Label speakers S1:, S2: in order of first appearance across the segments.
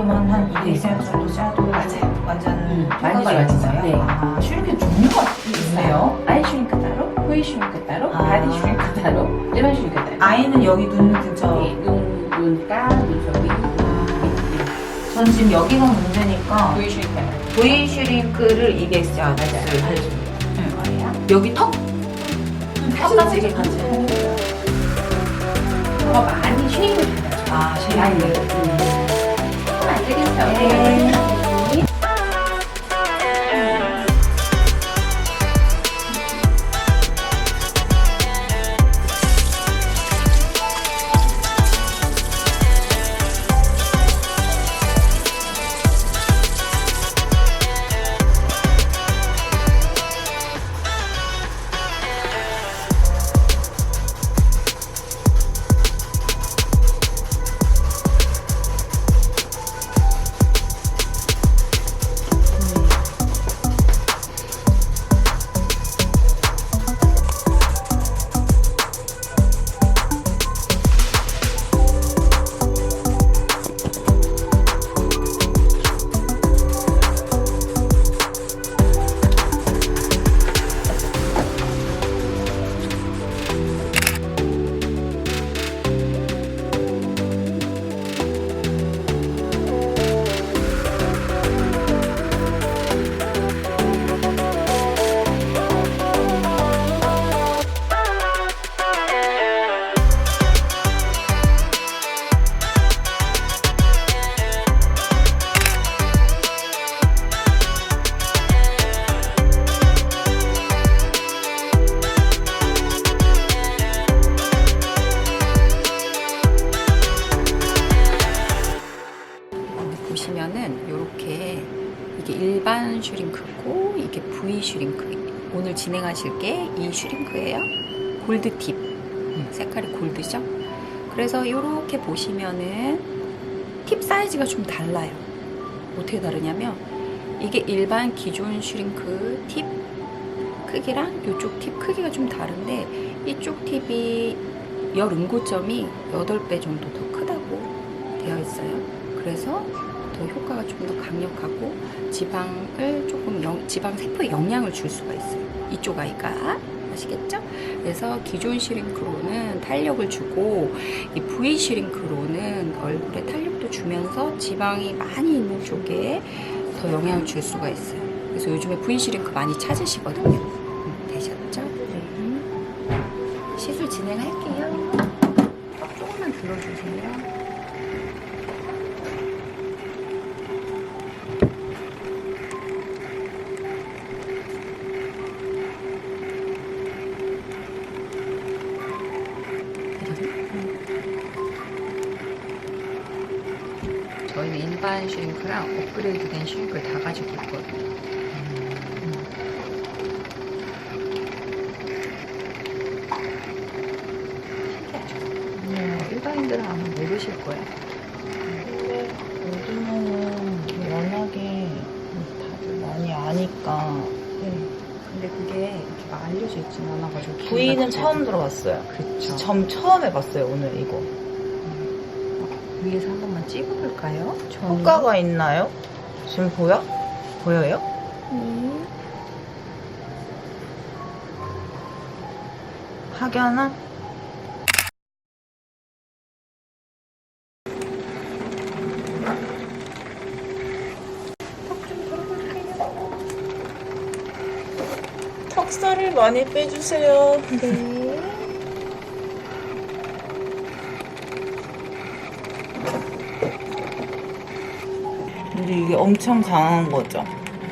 S1: 그러면 한 200cm 정도 짜도
S2: 맞아요.
S1: 완전
S2: 많이
S1: 효과가 있는
S2: 좋아지죠.
S1: 거예요?
S2: 네.
S1: 아, 슈링크 종류가 있어요?
S2: 아이 슈링크 따로, V 슈링크 따로,
S1: 아.
S2: 바디 슈링크 따로, 일반 슈링크 따로.
S1: 아이는 여기 눈 근처.
S2: 네, 눈가, 눈썹 위,
S1: 전 지금 여기가 문제니까
S2: V 슈링크 따로.
S1: V 슈링크를 200cm
S2: 맞아요.
S1: 해주는
S2: 거예요.
S1: 여기 턱? 턱까지
S2: 같이.
S1: 같이.
S2: 더 많이 쉐입을 받아요.
S1: 아,
S2: 많이.
S1: 쉐링크.
S2: 안 되겠어요.
S1: 네.
S2: 보시면은 이렇게 이게 일반 슈링크고 이게 V 슈링크. 오늘 진행하실 게 이 슈링크예요. 골드 팁. 색깔이 골드죠. 그래서 이렇게 보시면은 팁 사이즈가 좀 달라요. 어떻게 다르냐면 이게 일반 기존 슈링크 팁 크기랑 이쪽 팁 크기가 좀 다른데 이쪽 팁이 열 응고점이 8배 정도 더 크다고 되어 있어요. 그래서 더 효과가 좀 더 강력하고 지방을 조금 지방 세포에 영향을 줄 수가 있어요. 이쪽 아이가 아시겠죠? 그래서 기존 슈링크로는 탄력을 주고 이 V 슈링크로는 얼굴에 탄력도 주면서 지방이 많이 있는 쪽에 더 영향을 줄 수가 있어요. 그래서 요즘에 V 슈링크 많이 찾으시거든요. 되셨죠? 네. 시술 진행할게요. 조금만 들어주세요. 저희는 일반 슈링크랑 업그레이드 된 슈링크를 다 가지고 있거든요. 신기하죠? 일반인들은 아마 모르실 거예요.
S3: 근데 요즘에는 워낙에 다들 많이 아니까.
S2: 네. 근데 그게 이렇게 막 알려져 있지는 않아가지고.
S3: V는 처음 들어봤어요.
S2: 그쵸.
S3: 처음 해봤어요, 오늘 이거.
S2: 위에서 한 번만 찍어볼까요?
S3: 효과가 있나요? 지금 보여? 보여요? 확연한? 턱살을 많이 빼주세요.
S2: 네.
S3: 근데 이게 엄청 강한 거죠?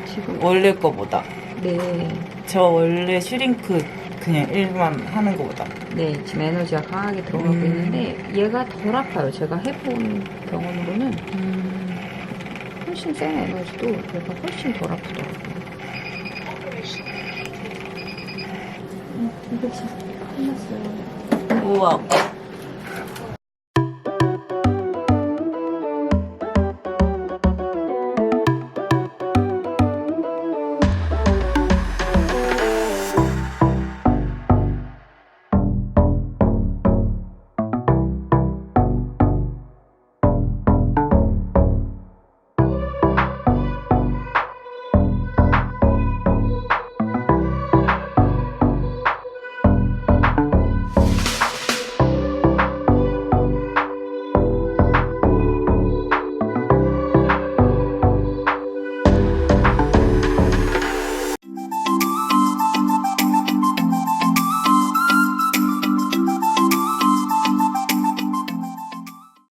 S2: 지금.
S3: 원래 거보다.
S2: 네.
S3: 저 원래 슈링크 그냥 일반 하는 거보다.
S2: 네, 지금 에너지가 강하게 들어가고 있는데 얘가 덜 아파요. 제가 해본 경험으로는 훨씬 센 에너지도 얘가 훨씬 덜 아프더라고요. 이거 진짜 끝났어요.
S3: 우와.